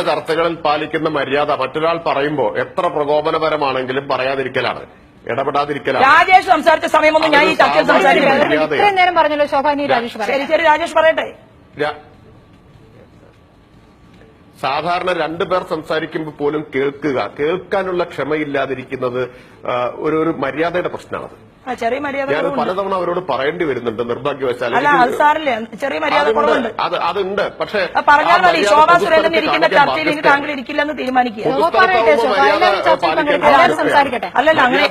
ചർച്ചകളിൽ പാലിക്കുന്ന മര്യാദ മറ്റൊരാൾ പറയുമ്പോ എത്ര പ്രകോപനപരമാണെങ്കിലും പറയാതിരിക്കലാണ്, ഇടപെടാതിരിക്കലാണ്. രാജേഷ് സംസാരിച്ച സമയമൊന്നും ഞാൻ ഈ ചർച്ചയിൽ സംസാരിക്കുന്നത് നേരം പറഞ്ഞല്ലോ ശോഭാനി രാജേഷ് പറയട്ടെ. സാധാരണ രണ്ടുപേർ സംസാരിക്കുമ്പോൾ പോലും കേൾക്കാനുള്ള ക്ഷമയില്ലാതിരിക്കുന്നത് ഒരു മര്യാദയുടെ പ്രശ്നമാണത്. ചെറിയ മര്യാദ ഞാൻ പലതവണ അവരോട് പറയേണ്ടി വരുന്നുണ്ട്, നിർഭാഗ്യവശാൽ. ചെറിയ മര്യാദ കുറവുണ്ട്. അതുണ്ട്. പക്ഷേ പറഞ്ഞാൽ മതി, ശോഭാ സുരേന്ദ്രൻ ഇരിക്കുന്ന ചർച്ചയിൽ ഇനി താങ്കൾ ഇരിക്കില്ലെന്ന് തീരുമാനിക്കുക. അല്ലല്ല, അങ്ങനെ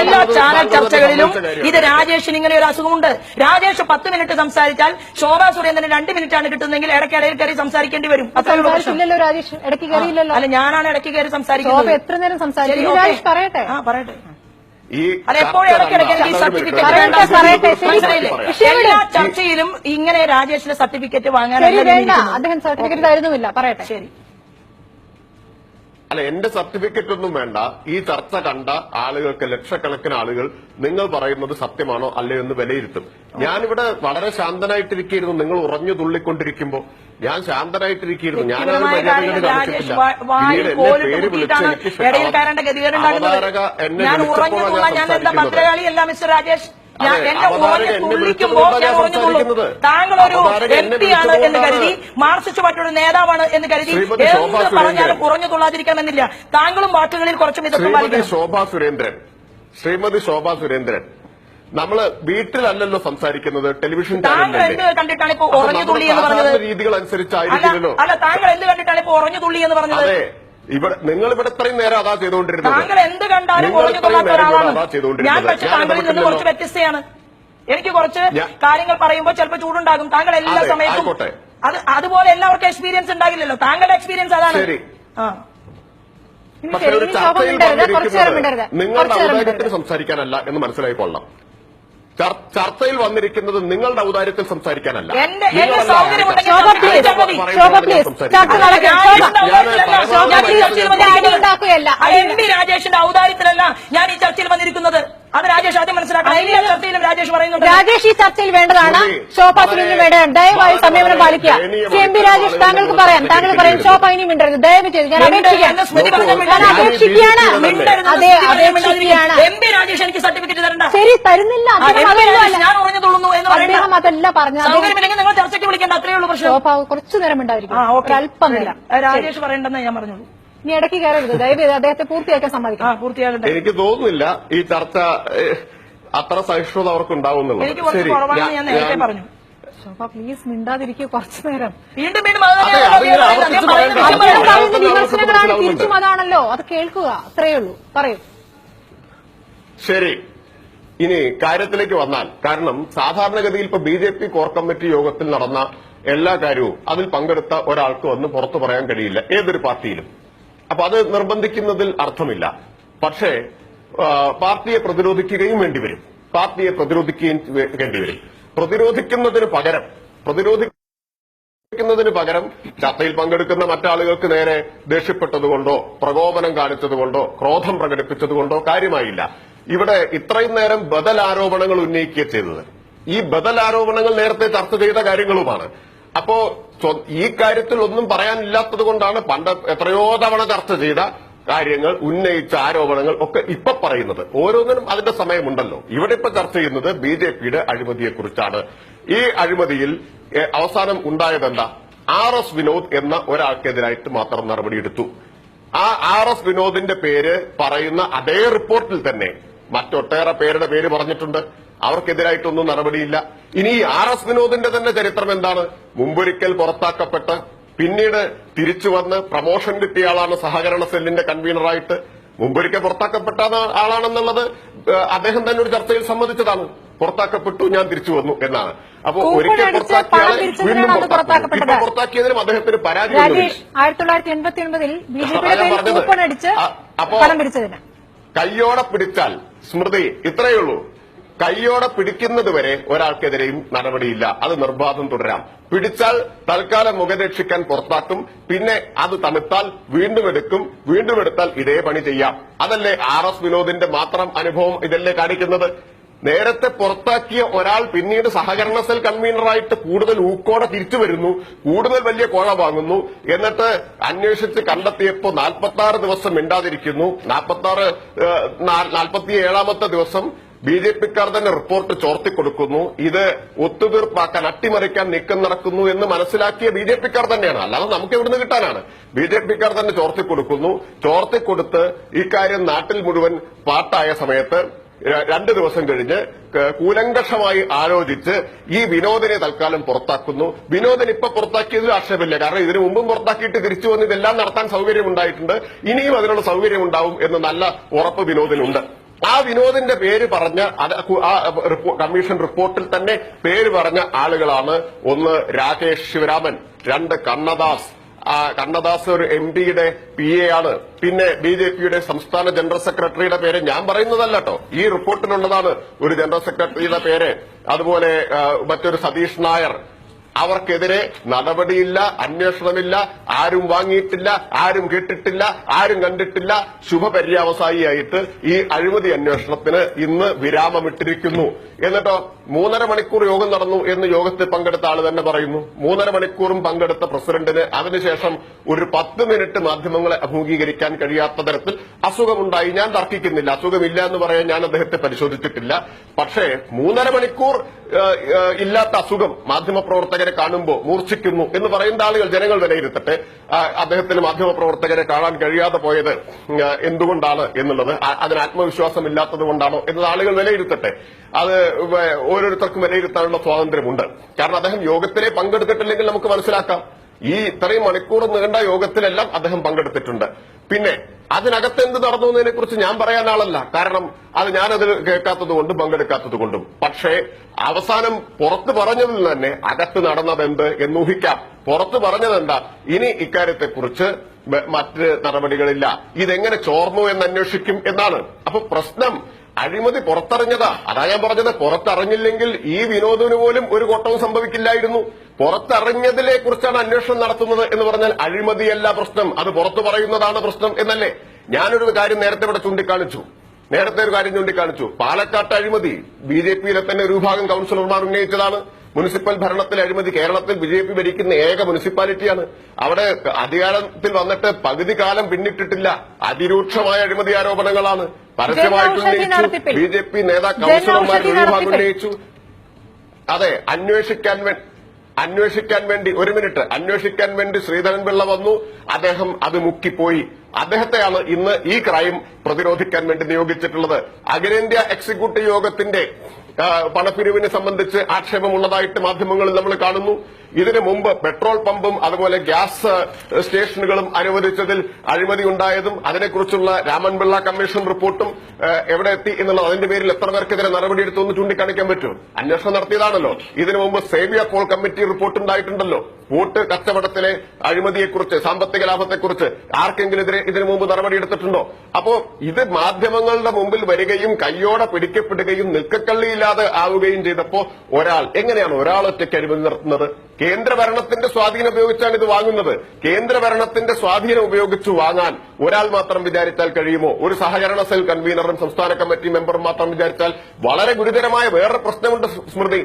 എല്ലാ ചാനൽ ചർച്ചകളിലും ഇത് രാജേഷിന് ഇങ്ങനെ ഒരു അസുഖമുണ്ട്. രാജേഷ് 10 മിനിറ്റ് സംസാരിച്ചാൽ ശോഭാ സുരേന്ദ്രന് 2 മിനിറ്റാണ് കിട്ടുന്നതെങ്കിൽ ഇടയ്ക്കിടയിൽ കയറി സംസാരിക്കേണ്ടി വരും. അല്ല, ഞാനാണ് ഇടയ്ക്ക് കയറി സംസാരിക്കുന്നത്. എത്ര നേരം സംസാരിക്കും? പറയട്ടെ. എല്ലാ ചർച്ചയിലും ഇങ്ങനെ രാജേഷിന്റെ സർട്ടിഫിക്കറ്റ് വാങ്ങാൻ അദ്ദേഹം സർട്ടിഫിക്കറ്റ് തരുന്നുമില്ല. പറയട്ടെ. ശരി. അല്ല, എന്റെ സർട്ടിഫിക്കറ്റ് ഒന്നും വേണ്ട. ഈ ചർച്ച കണ്ട ആളുകൾക്ക്, ലക്ഷക്കണക്കിന് ആളുകൾ നിങ്ങൾ പറയുന്നത് സത്യമാണോ അല്ലയോ എന്ന് വിലയിരുത്തും. ഞാനിവിടെ വളരെ ശാന്തനായിട്ടിരിക്കുന്നു. നിങ്ങൾ ഉറഞ്ഞു തുള്ളിക്കൊണ്ടിരിക്കുമ്പോ ഞാൻ ശാന്തനായിട്ടിരിക്കുന്നു. ഞാനത് മര്യാദകൾ കാണിച്ചിട്ടില്ല. പിന്നീട് എന്നെ പേര് വിളിച്ച് ഞാൻ ഭദ്രകാളിയല്ല മിസ്റ്റർ രാജേഷ്. താങ്കളൊരു MP ആണ് എന്ന് കരുതി, മാർക്സിസ്റ്റ് പാർട്ടിയുടെ നേതാവാണ് എന്ന് കരുതി എന്ത് പറഞ്ഞാലും കുറഞ്ഞു കൊള്ളാതിരിക്കണമെന്നില്ല. താങ്കളും വാക്കുകളിൽ കുറച്ച് മിതത്വം പാലിക്കണം. ശ്രീമതി ശോഭാ സുരേന്ദ്രൻ, നമ്മള് വീട്ടിലല്ലല്ലോ സംസാരിക്കുന്നത്, ടെലിവിഷൻ താങ്കൾ എന്ത് കണ്ടിട്ടാണ് ഇപ്പൊ ഉറഞ്ഞു തുള്ളി എന്ന് പറഞ്ഞത്? രീതികൾ അനുസരിച്ചായിരിക്കുമല്ലോ. അല്ല, താങ്കൾ എന്ത് കണ്ടിട്ടാണ് ഇപ്പൊ ഉറഞ്ഞു തുള്ളി എന്ന് പറഞ്ഞത്? നിങ്ങൾ ഇവിടെ ഇത്രയും നേരം അതാ ചെയ്തുകൊണ്ടിരുന്നത്. താങ്കൾ എന്ത് കണ്ടാലും കുറഞ്ഞു കൊള്ളാത്ത ഒരാളാണ് ഞാൻ. പക്ഷെ താങ്കളിൽ നിന്ന് കുറച്ച് വ്യത്യസ്തയാണ്. എനിക്ക് കുറച്ച് കാര്യങ്ങൾ പറയുമ്പോൾ ചിലപ്പോൾ ചൂടുണ്ടാകും. താങ്കൾ എല്ലാ സമയത്തും അതുപോലെ എല്ലാവർക്കും എക്സ്പീരിയൻസ് ഉണ്ടാകില്ലല്ലോ. താങ്കളുടെ എക്സ്പീരിയൻസ് അതാണ്. പക്ഷെ ഒരു ചർച്ചയിൽ നിങ്ങളുടെ ഔദാര്യത്തിന് സംസാരിക്കാനല്ല എന്ന് മനസ്സിലായി കൊള്ളാം. ചർച്ചയിൽ വന്നിരിക്കുന്നത് നിങ്ങളുടെ ഔദാര്യത്തിൽ സംസാരിക്കാനല്ല. രാജേഷിന്റെ ഔദാര്യത്തിലല്ല ഞാൻ ഈ ചർച്ചയിൽ വന്നിരിക്കുന്നത്. അത് രാജേഷ് ആദ്യം മനസ്സിലാക്കണം. എല്ലാ ചർച്ചയിലും രാജേഷ് പറയുന്നുണ്ട്. രാജേഷ് ഈ ചർച്ചയിൽ വേണ്ടതാണ്, ശോഭാ സുരേന്ദ്രന് വേണ്ടതാണ്. ദയവായി സംയമനം പാലിക്കുക. MP രാജേഷ് താങ്കൾക്ക് പറയാം. താങ്കൾ പറയും ശോഭാ ഇനിയും മിണ്ടരുത്, ദയവ് ചെയ്ത് ഞാൻ അപേക്ഷിക്കുകയാണ്. MP രാജേഷ് എനിക്ക് സർട്ടിഫിക്കറ്റ് തരണ്ട. ശരി, തരുന്നില്ല. ഞാൻ ഉറഞ്ഞു തുള്ളുന്നു എന്ന് അദ്ദേഹം അതല്ല പറഞ്ഞത്. നിങ്ങൾ ചർച്ചയ്ക്ക് വിളിക്കേണ്ട, അത്രയേ ഉള്ളൂ. പക്ഷേ ശോഭ കുറച്ചു നേരം ഉണ്ടായിരിക്കും, അല്പം നേരം. രാജേഷ് പറയണ്ടെന്ന് ഞാൻ പറഞ്ഞോളൂ. ഇനി ഇടയ്ക്ക് കയറരുത്, ദയവേത് അദ്ദേഹത്തെ പൂർത്തിയാക്കാൻ സമ്മതിക്കാം. പൂർത്തിയാകട്ടെ. എനിക്ക് തോന്നുന്നില്ല ഈ ചർച്ച അത്ര സഹിഷ്ണുത അവർക്കുണ്ടാവുന്നുള്ളൂ. എനിക്ക് കുറച്ച് കുറവാണെന്ന് ഞാൻ നേരത്തെ പറഞ്ഞു. ശോഭ പ്ലീസ് മിണ്ടാതിരിക്കുക കുറച്ചു നേരം. വീണ്ടും വിമർശനങ്ങളാണ്, തിരിച്ചും അതാണല്ലോ. അത് കേൾക്കുക, അത്രയേ ഉള്ളൂ. പറയൂ. ശരി, ഇനി കാര്യത്തിലേക്ക് വന്നാൽ, കാരണം സാധാരണഗതിയിൽ ഇപ്പൊ BJP കോർ കമ്മിറ്റി യോഗത്തിൽ നടന്ന എല്ലാ കാര്യവും അതിൽ പങ്കെടുത്ത ഒരാൾക്ക് വന്ന് പുറത്തു പറയാൻ കഴിയില്ല, ഏതൊരു പാർട്ടിയിലും. അപ്പൊ അത് നിർബന്ധിക്കുന്നതിൽ അർത്ഥമില്ല. പക്ഷേ പാർട്ടിയെ പ്രതിരോധിക്കുകയും വേണ്ടിവരും, പ്രതിരോധിക്കുന്നതിന് പകരം ചർച്ചയിൽ പങ്കെടുക്കുന്ന മറ്റാളുകൾക്ക് നേരെ ദേഷ്യപ്പെട്ടതുകൊണ്ടോ പ്രകോപനം കാണിച്ചതുകൊണ്ടോ ക്രോധം പ്രകടിപ്പിച്ചതുകൊണ്ടോ കാര്യമായില്ല. ഇവിടെ ഇത്രയും നേരം ബദൽ ആരോപണങ്ങൾ ഉന്നയിക്കുക ചെയ്തത്. ഈ ബദൽ ആരോപണങ്ങൾ നേരത്തെ ചർച്ച ചെയ്ത കാര്യങ്ങളുമാണ്. അപ്പോ ഈ കാര്യത്തിൽ ഒന്നും പറയാനില്ലാത്തത് കൊണ്ടാണ് പണ്ട് എത്രയോ തവണ ചർച്ച ചെയ്ത കാര്യങ്ങൾ, ഉന്നയിച്ച ആരോപണങ്ങൾ ഒക്കെ ഇപ്പൊ പറയുന്നത്. ഓരോന്നിനും അതിന്റെ സമയമുണ്ടല്ലോ. ഇവിടെ ഇപ്പൊ ചർച്ച ചെയ്യുന്നത് BJPയുടെ അഴിമതിയെക്കുറിച്ചാണ്. ഈ അഴിമതിയിൽ അവസാനം ഉണ്ടായതെന്താ? RS വിനോദ് എന്ന ഒരാൾക്കെതിരായിട്ട് മാത്രം നടപടിയെടുത്തു. ആ RS വിനോദിന്റെ പേര് പറയുന്ന അതേ റിപ്പോർട്ടിൽ തന്നെ മറ്റൊട്ടേറെ പേരുടെ പേര് പറഞ്ഞിട്ടുണ്ട്. അവർക്കെതിരായിട്ടൊന്നും നടപടിയില്ല. ഇനി ഈ RS വിനോദിന്റെ തന്നെ ചരിത്രം എന്താണ്? മുമ്പൊരിക്കൽ പുറത്താക്കപ്പെട്ട് പിന്നീട് തിരിച്ചു വന്ന് പ്രമോഷൻ കിട്ടിയ ആളാണ് സഹകരണ സെല്ലിന്റെ കൺവീനറായിട്ട്. മുമ്പൊരിക്കൽ പുറത്താക്കപ്പെട്ട ആളാണെന്നുള്ളത് അദ്ദേഹം തന്നെ ഒരു ചർച്ചയിൽ സമ്മതിച്ചതാണ്. പുറത്താക്കപ്പെട്ടു, ഞാൻ തിരിച്ചു വന്നു എന്നാണ്. അപ്പൊ ഒരിക്കൽ പുറത്താക്കിയാൽ വീണ്ടും പുറത്താക്കിയതിനും അദ്ദേഹത്തിന് പരാതി. 1989 അപ്പോ കയ്യോടെ പിടിച്ചാൽ, സ്മൃതി, ഇത്രയേ ഉള്ളൂ. കയ്യോടെ പിടിക്കുന്നതുവരെ ഒരാൾക്കെതിരെയും നടപടിയില്ല. അത് നിർബാധം തുടരാം. പിടിച്ചാൽ തൽക്കാലം മുഖരക്ഷിക്കാൻ പുറത്താക്കും. പിന്നെ അത് തണുത്താൽ വീണ്ടും എടുക്കും. വീണ്ടും എടുത്താൽ ഇതേ പണി ചെയ്യാം. അതല്ലേ RS വിനോദിന്റെ മാത്രം അനുഭവം ഇതല്ലേ കാണിക്കുന്നത്? നേരത്തെ പുറത്താക്കിയ ഒരാൾ പിന്നീട് സഹകരണ സെൽ കൺവീനറായിട്ട് കൂടുതൽ ഊക്കോടെ തിരിച്ചു വരുന്നു, കൂടുതൽ വലിയ കോഴ വാങ്ങുന്നു. എന്നിട്ട് അന്വേഷിച്ച് കണ്ടെത്തിയപ്പോ 46 ദിവസം മിണ്ടാതിരിക്കുന്നു. 47ാമത്തെ ദിവസം ബിജെപിക്കാർ തന്നെ റിപ്പോർട്ട് ചോർത്തിക്കൊടുക്കുന്നു. ഇത് ഒത്തുതീർപ്പാക്കാൻ, അട്ടിമറിക്കാൻ നീക്കം നടക്കുന്നു എന്ന് മനസ്സിലാക്കിയ ബിജെപിക്കാർ തന്നെയാണ്, അല്ലാതെ നമുക്ക് എവിടുന്ന് കിട്ടാനാണ്. ബിജെപിക്കാർ തന്നെ ചോർത്തിക്കൊടുക്കുന്നു. ചോർത്തിക്കൊടുത്ത് ഇക്കാര്യം നാട്ടിൽ മുഴുവൻ പാട്ടായ സമയത്ത് 2 ദിവസം കഴിഞ്ഞ് കൂലങ്കഷമായി ആലോചിച്ച് ഈ വിനോദിനെ തൽക്കാലം പുറത്താക്കുന്നു. വിനോദിനെ ഇപ്പൊ പുറത്താക്കിയതിൽ ആക്ഷേപമില്ല, കാരണം ഇതിനു മുമ്പും പുറത്താക്കിയിട്ട് തിരിച്ചു വന്ന് ഇതെല്ലാം നടത്താൻ സൗകര്യമുണ്ടായിട്ടുണ്ട്. ഇനിയും അതിനുള്ള സൗകര്യം ഉണ്ടാവും എന്ന് നല്ല ഉറപ്പ് വിനോദിനുണ്ട്. ആ വിനോദിന്റെ പേര് പറഞ്ഞ ആ കമ്മീഷൻ റിപ്പോർട്ടിൽ തന്നെ പേര് പറഞ്ഞ ആളുകളാണ്: 1 രാകേഷ് ശിവരാമൻ, 2 കണ്ണദാസ് ഒരു MP-യുടെ PA ആണ്, പിന്നെ BJPയുടെ സംസ്ഥാന ജനറൽ സെക്രട്ടറിയുടെ പേര് ഞാൻ പറയുന്നതല്ല കേട്ടോ, ഈ റിപ്പോർട്ടിലുള്ളതാണ് ഒരു ജനറൽ സെക്രട്ടറിയുടെ പേര്. അതുപോലെ മറ്റൊരു സതീഷ് നായർ. അവർക്കെതിരെ നടപടിയില്ല, അന്വേഷണമില്ല, ആരും വാങ്ങിയിട്ടില്ല, ആരും കേട്ടിട്ടില്ല, ആരും കണ്ടിട്ടില്ല. ശുഭപര്യവസായിയായിട്ട് ഈ അഴിമതി അന്വേഷണത്തിന് ഇന്ന് വിരാമമിട്ടിരിക്കുന്നു. എന്നിട്ടോ 3.5 മണിക്കൂർ യോഗം നടന്നു എന്ന് യോഗത്തിൽ പങ്കെടുത്ത ആള് തന്നെ പറയുന്നു. 3.5 മണിക്കൂറും പങ്കെടുത്ത പ്രസിഡന്റിന് അതിനുശേഷം ഒരു 10 മിനിറ്റ് മാധ്യമങ്ങളെ അഭിമുഖീകരിക്കാൻ കഴിയാത്ത തരത്തിൽ അസുഖമുണ്ടായി. ഞാൻ തർക്കിക്കുന്നില്ല, അസുഖമില്ല എന്ന് പറയാൻ ഞാൻ അദ്ദേഹത്തെ പരിശോധിച്ചിട്ടില്ല. പക്ഷേ 3.5 മണിക്കൂർ ഇല്ലാത്ത അസുഖം മാധ്യമപ്രവർത്തകരെ കാണുമ്പോൾ മൂർച്ഛിക്കുന്നു എന്ന് പറയുന്ന ആളുകൾ, ജനങ്ങൾ വിലയിരുത്തട്ടെ. അദ്ദേഹത്തിന് മാധ്യമപ്രവർത്തകരെ കാണാൻ കഴിയാതെ പോയത് എന്തുകൊണ്ടാണ് എന്നുള്ളത്, അതിന് ആത്മവിശ്വാസമില്ലാത്തത് കൊണ്ടാണോ എന്നത് ആളുകൾ വിലയിരുത്തട്ടെ. അത് ഓരോരുത്തർക്കും വിലയിരുത്താനുള്ള സ്വാതന്ത്ര്യമുണ്ട്. കാരണം അദ്ദേഹം യോഗത്തിലെ പങ്കെടുത്തിട്ടില്ലെങ്കിൽ നമുക്ക് മനസ്സിലാക്കാം. ഈ ഇത്രയും മണിക്കൂർ നീണ്ട യോഗത്തിലെല്ലാം അദ്ദേഹം പങ്കെടുത്തിട്ടുണ്ട്. പിന്നെ അതിനകത്ത് എന്ത് നടന്നു എന്നതിനെ കുറിച്ച് ഞാൻ പറയാൻ ആളല്ല, കാരണം അത് ഞാനത് കേൾക്കാത്തതുകൊണ്ടും പങ്കെടുക്കാത്തതുകൊണ്ടും. പക്ഷേ അവസാനം പുറത്തു പറഞ്ഞതിൽ തന്നെ അകത്ത് നടന്നതെന്ത് എന്നൂഹിക്കാം. പുറത്തു പറഞ്ഞതെന്താ, ഇനി ഇക്കാര്യത്തെക്കുറിച്ച് മറ്റ് നടപടികളില്ല, ഇതെങ്ങനെ ചോർന്നു എന്ന് അന്വേഷിക്കും എന്നാണ്. അപ്പൊ പ്രശ്നം അഴിമതി പുറത്തറിഞ്ഞതാ. അതാ ഞാൻ പറഞ്ഞത്, പുറത്തറിഞ്ഞില്ലെങ്കിൽ ഈ വിനോദിന് പോലും ഒരു കോട്ടവും സംഭവിക്കില്ലായിരുന്നു. പുറത്തറിഞ്ഞതിനെ കുറിച്ചാണ് അന്വേഷണം നടത്തുന്നത് എന്ന് പറഞ്ഞാൽ അഴിമതിയല്ല പ്രശ്നം, അത് പുറത്തു പറയുന്നതാണ് പ്രശ്നം എന്നല്ലേ. ഞാനൊരു കാര്യം നേരത്തെ ഇവിടെ ചൂണ്ടിക്കാണിച്ചു. പാലക്കാട്ട് അഴിമതി BJPയിലെ തന്നെ ഒരു വിഭാഗം കൌൺസിലർമാർ ഉന്നയിച്ചതാണ്. മുനിസിപ്പൽ ഭരണത്തിലെ അഴിമതി കേരളത്തിൽ BJP ഭരിക്കുന്ന ഏക മുനിസിപ്പാലിറ്റിയാണ്. അവിടെ അധികാരത്തിൽ വന്നിട്ട് പകുതി കാലം പിന്നിട്ടിട്ടില്ല. അതിരൂക്ഷമായ അഴിമതി ആരോപണങ്ങളാണ് പരസ്യമായിട്ട് ഉന്നയിച്ചു. BJP നേതാക്കൾ കൌൺസിലർമാർ ഒരു വിഭാഗം ഉന്നയിച്ചു. അതെ, അന്വേഷിക്കാൻ വേണ്ടി ശ്രീധരൻപിള്ള വന്നു. അദ്ദേഹം അത് മുക്കിപ്പോയി. അദ്ദേഹത്തെയാണ് ഇന്ന് ഈ ക്രൈം പ്രതിരോധിക്കാൻ വേണ്ടി നിയോഗിച്ചിട്ടുള്ളത്. അഖിലേന്ത്യാ എക്സിക്യൂട്ടീവ് യോഗത്തിന്റെ പണപ്പിരിവിനെ സംബന്ധിച്ച് ആക്ഷേപമുള്ളതായിട്ട് മാധ്യമങ്ങളിൽ നമ്മൾ കാണുന്നു. ഇതിനു മുമ്പ് പെട്രോൾ പമ്പും അതുപോലെ ഗ്യാസ് സ്റ്റേഷനുകളും അനുവദിച്ചതിൽ അഴിമതി ഉണ്ടായതും അതിനെക്കുറിച്ചുള്ള രാമൻപിള്ള കമ്മീഷൻ റിപ്പോർട്ടും എവിടെ എത്തി എന്നുള്ളത്, അതിന്റെ പേരിൽ എത്ര പേർക്കെതിരെ നടപടിയെടുത്തു എന്ന് ചൂണ്ടിക്കാണിക്കാൻ പറ്റും. അന്വേഷണം നടത്തിയതാണല്ലോ. ഇതിനു മുമ്പ് സേവിയർ പോൾ കമ്മിറ്റി റിപ്പോർട്ട് ഉണ്ടായിട്ടുണ്ടല്ലോ. വോട്ട് കച്ചവടത്തിലെ അഴിമതിയെക്കുറിച്ച്, സാമ്പത്തിക ലാഭത്തെക്കുറിച്ച് ആർക്കെങ്കിലെതിരെ ഇതിനു മുമ്പ് നടപടിയെടുത്തിട്ടുണ്ടോ? അപ്പോ ഇത് മാധ്യമങ്ങളുടെ മുമ്പിൽ വരികയും കയ്യോടെ പിടിക്കപ്പെടുകയും നിൽക്കക്കള്ളിയില്ലാതെ ആവുകയും ചെയ്തപ്പോ എങ്ങനെയാണ് ഒരാൾ ഒറ്റയ്ക്ക് അഴിമതി നടത്തുന്നത്? കേന്ദ്രഭരണത്തിന്റെ സ്വാധീനം ഉപയോഗിച്ചാണ് ഇത് വാങ്ങുന്നത്. കേന്ദ്രഭരണത്തിന്റെ സ്വാധീനം ഉപയോഗിച്ച് വാങ്ങാൻ ഒരാൾ മാത്രം വിചാരിച്ചാൽ കഴിയുമോ? ഒരു സഹകരണ സെൽ കൺവീനറും സംസ്ഥാന കമ്മിറ്റി മെമ്പറും മാത്രം വിചാരിച്ചാൽ? വളരെ ഗുരുതരമായ വേറെ പ്രശ്നമുണ്ട് സ്മൃതി.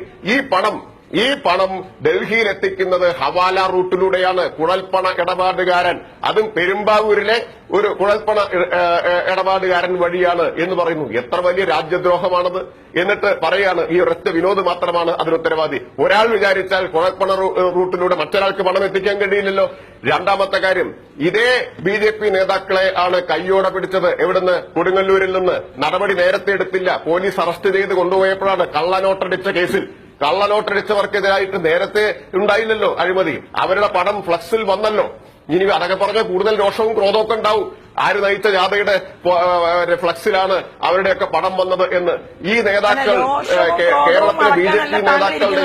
ഈ പണം ഡൽഹിയിൽ എത്തിക്കുന്നത് ഹവാല റൂട്ടിലൂടെയാണ്. കുഴൽപ്പണ ഇടപാടുകാരൻ, അതും പെരുമ്പാവൂരിലെ ഒരു കുഴൽപ്പണ ഇടപാടുകാരൻ വഴിയാണ് എന്ന് പറയുന്നു. എത്ര വലിയ രാജ്യദ്രോഹമാണത്! എന്നിട്ട് പറയാണ് ഈ ഒരൊറ്റ വിനോദ് മാത്രമാണ് അതിന് ഉത്തരവാദി. ഒരാൾ വിചാരിച്ചാൽ കുഴൽപ്പണ റൂട്ടിലൂടെ മറ്റൊരാൾക്ക് പണം എത്തിക്കാൻ കഴിയില്ലല്ലോ. രണ്ടാമത്തെ കാര്യം, ഇതേ BJP നേതാക്കളെ ആണ് കയ്യോടെ പിടിച്ചത്. എവിടുന്ന്? കൊടുങ്ങല്ലൂരിൽ നിന്ന്. നടപടി നേരത്തെ എടുത്തില്ല. പോലീസ് അറസ്റ്റ് ചെയ്ത് കൊണ്ടുപോയപ്പോഴാണ് കള്ളനോട്ടടിച്ച കേസിൽ. കള്ളനോട്ടടിച്ചവർക്കെതിരായിട്ട് നേരത്തെ ഉണ്ടായില്ലല്ലോ അഴിമതി. അവരുടെ പണം ഫ്ലക്സിൽ വന്നല്ലോ. ഇനി അതൊക്കെ പറഞ്ഞാൽ കൂടുതൽ രോഷവും ക്രോധമൊക്കെ ഉണ്ടാവും. ആര് നയിച്ച ജാഥയുടെ ഫ്ലക്സിലാണ് അവരുടെയൊക്കെ പണം വന്നത് എന്ന്. ഈ നേതാക്കൾ, കേരളത്തിലെ BJP നേതാക്കളുടെ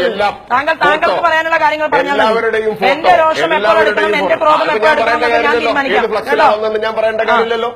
എല്ലാവരുടെയും ഫോട്ടോ, ഏത് ഫ്ലക്സിലാണ് വന്നെന്ന് ഞാൻ പറയേണ്ട കാര്യമില്ലല്ലോ.